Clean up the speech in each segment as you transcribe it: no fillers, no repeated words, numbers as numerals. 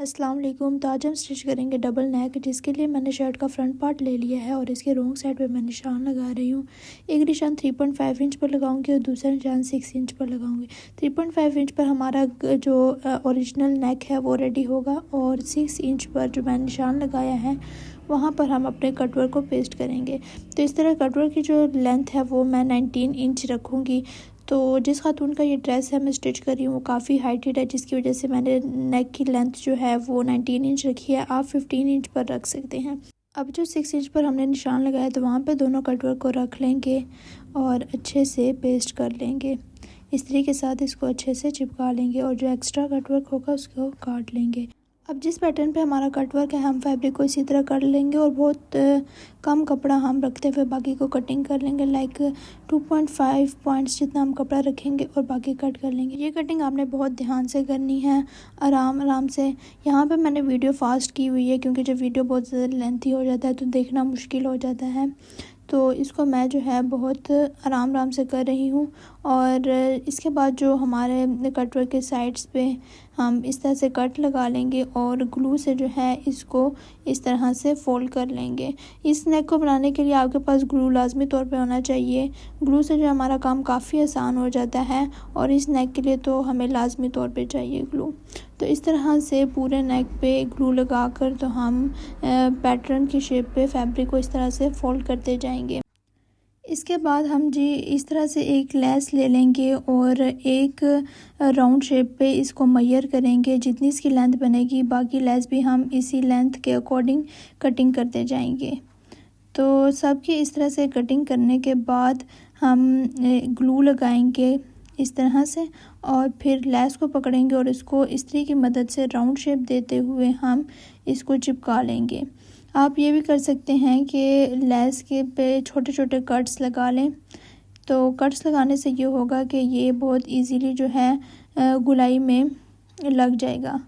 अस्सलाम वालेकुम। तो आज हम स्टिच करेंगे डबल नेक, जिसके लिए मैंने शर्ट का फ्रंट पार्ट ले लिया है और इसके रॉन्ग साइड पे मैं निशान लगा रही हूँ। एक निशान 3.5 इंच पर लगाऊंगी और दूसरा निशान 6 इंच पर लगाऊंगी। 3.5 इंच पर हमारा जो ओरिजिनल नेक है वो रेडी होगा और 6 इंच पर जो मैंने निशान लगाया है वहाँ पर हम अपने कटवर्क को पेस्ट करेंगे। तो इस तरह कटवर्क की जो लेंथ है वो मैं 19 इंच रखूँगी। तो जिस खातून का ये ड्रेस है मैं स्टिच कर रही हूँ वो काफ़ी हाइटेड है, जिसकी वजह से मैंने नेक की लेंथ जो है वो 19 इंच रखी है। आप 15 इंच पर रख सकते हैं। अब जो 6 इंच पर हमने निशान लगाया तो वहाँ पे दोनों कटवर्क को रख लेंगे और अच्छे से पेस्ट कर लेंगे। इस तरीके के साथ इसको अच्छे से चिपका लेंगे और जो एक्स्ट्रा कटवर्क होगा उसको काट लेंगे। अब जिस पैटर्न पे हमारा कटवर्क है हम फैब्रिक को इसी तरह कर लेंगे और बहुत कम कपड़ा हम रखते हुए बाकी को कटिंग कर लेंगे। लाइक 2.5 पॉइंट्स जितना हम कपड़ा रखेंगे और बाकी कट कर लेंगे। ये कटिंग आपने बहुत ध्यान से करनी है, आराम आराम से। यहाँ पे मैंने वीडियो फास्ट की हुई है क्योंकि जब वीडियो बहुत ज़्यादा लेंथी हो जाता है तो देखना मुश्किल हो जाता है। तो इसको मैं जो है बहुत आराम आराम से कर रही हूँ। और इसके बाद जो हमारे कटवर्क के साइड्स पे हम इस तरह से कट लगा लेंगे और ग्लू से जो है इसको इस तरह से फोल्ड कर लेंगे। इस नेक को बनाने के लिए आपके पास ग्लू लाजमी तौर पे होना चाहिए। ग्लू से जो हमारा काम काफ़ी आसान हो जाता है और इस नेक के लिए तो हमें लाजमी तौर पे चाहिए ग्लू। तो इस तरह से पूरे नेक पे ग्लू लगा कर तो हम पैटर्न की शेप पे फैब्रिक को इस तरह से फोल्ड करते जाएंगे। इसके बाद हम जी इस तरह से एक लेस ले लेंगे और एक राउंड शेप पे इसको मेजर करेंगे। जितनी इसकी लेंथ बनेगी बाकी लेस भी हम इसी लेंथ के अकॉर्डिंग कटिंग करते जाएंगे। तो सबकी इस तरह से कटिंग करने के बाद हम ग्लू लगाएंगे इस तरह से और फिर लेस को पकड़ेंगे और इसको इस्त्री की मदद से राउंड शेप देते हुए हम इसको चिपका लेंगे। आप ये भी कर सकते हैं कि लेस के पे छोटे छोटे कट्स लगा लें। तो कट्स लगाने से ये होगा कि ये बहुत इजीली जो है गुलाई में लग जाएगा।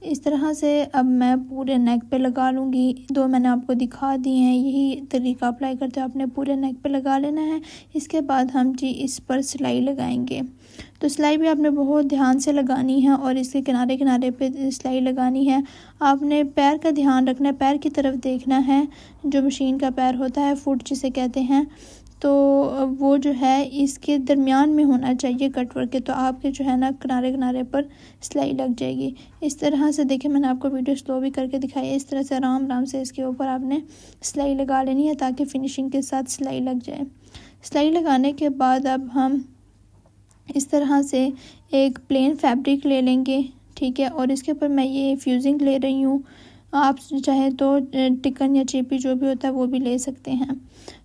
इस तरह से अब मैं पूरे नेक पे लगा लूँगी। दो मैंने आपको दिखा दी हैं, यही तरीका अप्लाई करते हुए आपने पूरे नेक पे लगा लेना है। इसके बाद हम जी इस पर सिलाई लगाएंगे। तो सिलाई भी आपने बहुत ध्यान से लगानी है और इसके किनारे किनारे पे सिलाई लगानी है। आपने पैर का ध्यान रखना है, पैर की तरफ देखना है। जो मशीन का पैर होता है, फुट जिसे कहते हैं, तो वो जो है इसके दरमियान में होना चाहिए कटवर्क के। तो आपके जो है ना किनारे किनारे पर सिलाई लग जाएगी। इस तरह से देखिए, मैंने आपको वीडियो स्लो भी करके दिखाई है। इस तरह से आराम आराम से इसके ऊपर आपने सिलाई लगा लेनी है ताकि फिनिशिंग के साथ सिलाई लग जाए। सिलाई लगाने के बाद अब हम इस तरह से एक प्लेन फैब्रिक ले लेंगे, ठीक है। और इसके ऊपर मैं ये फ्यूजिंग ले रही हूँ। आप चाहे तो टिकन या चेपी जो भी होता है वो भी ले सकते हैं।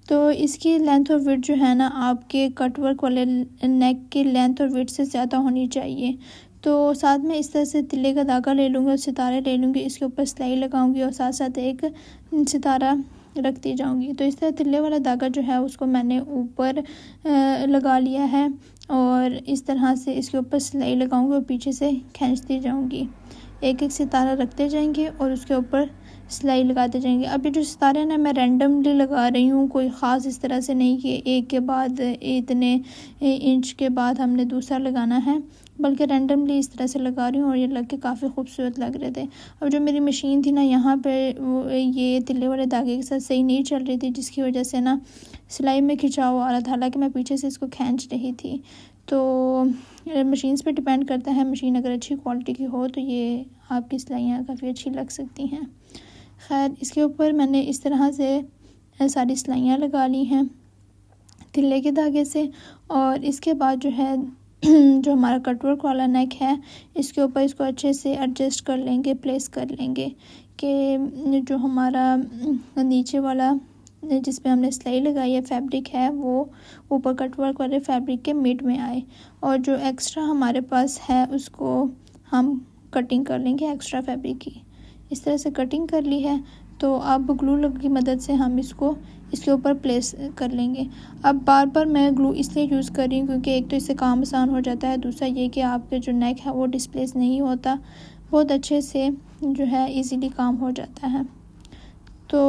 तो इसकी लेंथ और विड्थ जो है ना आपके कटवर्क वाले नेक की लेंथ और विड्थ से ज़्यादा होनी चाहिए। तो साथ में इस तरह से तिल्ले का धागा ले लूँगी और सितारे ले लूँगी। इसके ऊपर सिलाई लगाऊँगी और साथ साथ एक सितारा रखती जाऊँगी। तो इस तरह तिल्ले वाला धागा जो है उसको मैंने ऊपर लगा लिया है और इस तरह से इसके ऊपर सिलाई लगाऊँगी और पीछे से खींचती जाऊँगी। एक एक सितारा रखते जाएंगे और उसके ऊपर सिलाई लगाते जाएंगे। अब ये जो सितारे ना मैं रैंडमली लगा रही हूँ, कोई ख़ास इस तरह से नहीं कि एक के बाद इतने इंच के बाद हमने दूसरा लगाना है, बल्कि रैंडमली इस तरह से लगा रही हूँ और ये लग के काफ़ी खूबसूरत लग रहे थे। अब जो मेरी मशीन थी ना यहाँ पे ये तिल्ले वाले धागे के साथ सही नहीं चल रही थी, जिसकी वजह से ना सिलाई में खिंचाव आ रहा था, हालांकि मैं पीछे से इसको खींच रही थी। तो मशीन्स पे डिपेंड करता है, मशीन अगर अच्छी क्वालिटी की हो तो ये आपकी सिलाइयाँ काफ़ी अच्छी लग सकती हैं। खैर, इसके ऊपर मैंने इस तरह से सारी सिलाइयाँ लगा ली हैं तिल्ले के धागे से। और इसके बाद जो है जो हमारा कटवर्क वाला नेक है इसके ऊपर इसको अच्छे से एडजस्ट कर लेंगे, प्लेस कर लेंगे कि जो हमारा नीचे वाला जिस पे हमने सिलाई लगाई है फैब्रिक है वो ऊपर कटवर्क वाले फैब्रिक के मिड में आए। और जो एक्स्ट्रा हमारे पास है उसको हम कटिंग कर लेंगे एक्स्ट्रा फैब्रिक की। इस तरह से कटिंग कर ली है। तो अब ग्लू की मदद से हम इसको इसके ऊपर प्लेस कर लेंगे। अब बार बार मैं ग्लू इसलिए यूज़ कर रही हूँ क्योंकि एक तो इससे काम आसान हो जाता है, दूसरा ये कि आपके जो नेक है वो डिस्प्लेस नहीं होता, बहुत अच्छे से जो है इजीली काम हो जाता है। तो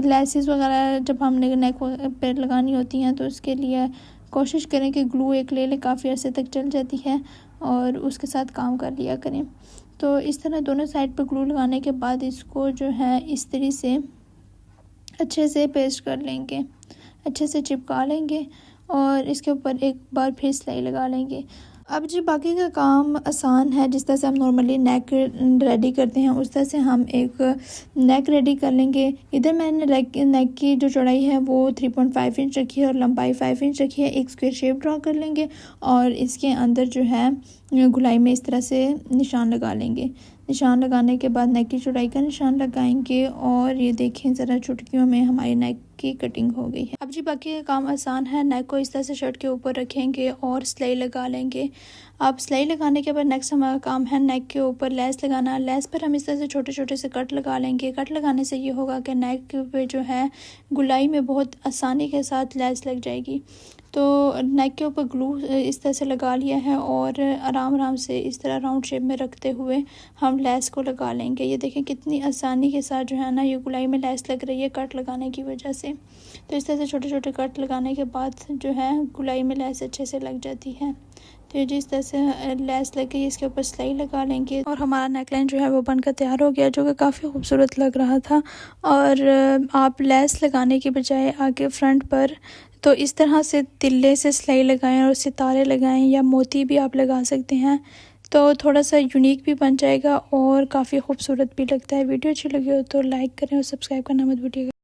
लेसेस वगैरह जब हमने नेक पे लगानी होती हैं तो उसके लिए कोशिश करें कि ग्लू एक ले लें, काफ़ी अर्से तक चल जाती है और उसके साथ काम कर लिया करें। तो इस तरह दोनों साइड पर ग्लू लगाने के बाद इसको जो है इस तरह से अच्छे से पेस्ट कर लेंगे, अच्छे से चिपका लेंगे और इसके ऊपर एक बार फिर सिलाई लगा लेंगे। अब जी बाकी का काम आसान है। जिस तरह से हम नॉर्मली नेक रेडी करते हैं उस तरह से हम एक नेक रेडी कर लेंगे। इधर मैंने नेक की जो चौड़ाई है वो 3.5 इंच रखी है और लंबाई 5 इंच रखी है। एक स्क्वायर शेप ड्रा कर लेंगे और इसके अंदर जो है गुलाई में इस तरह से निशान लगा लेंगे। निशान लगाने के बाद नेक की चौड़ाई का निशान लगाएंगे और ये देखें ज़रा चुटकियों में हमारी नेक की कटिंग हो गई है। अब जी बाकी का काम आसान है। नेक को इस तरह से शर्ट के ऊपर रखेंगे और सिलाई लगा लेंगे। अब सिलाई लगाने के बाद नेक्स्ट हमारा काम है नेक के ऊपर लेस लगाना। लेस पर हम इस तरह से छोटे छोटे से कट लगा लेंगे। कट लगाने से ये होगा कि नेक पे जो है गुलाई में बहुत आसानी के साथ लेस लग जाएगी। तो नेक के ऊपर ग्लू इस तरह से लगा लिया है और आराम आराम से इस तरह राउंड शेप में रखते हुए हम लेस को लगा लेंगे। ये देखें कितनी आसानी के साथ जो है ना ये गुलाई में लेस लग रही है कट लगाने की वजह से। तो इस तरह से छोटे छोटे कट लगाने के बाद जो है गुलाई में लेस अच्छे से लग जाती है। तो जिस तरह से लेस लग गई इसके ऊपर सिलाई लगा लेंगे और हमारा नेकलाइन जो है वो बनकर तैयार हो गया, जो कि काफ़ी खूबसूरत लग रहा था। और आप लेस लगाने के बजाय आगे फ्रंट पर तो इस तरह से तिल्ले से सिलाई लगाएं और सितारे लगाएं या मोती भी आप लगा सकते हैं, तो थोड़ा सा यूनिक भी बन जाएगा और काफ़ी खूबसूरत भी लगता है। वीडियो अच्छी लगी हो तो लाइक करें और सब्सक्राइब करना मत भूलिएगा।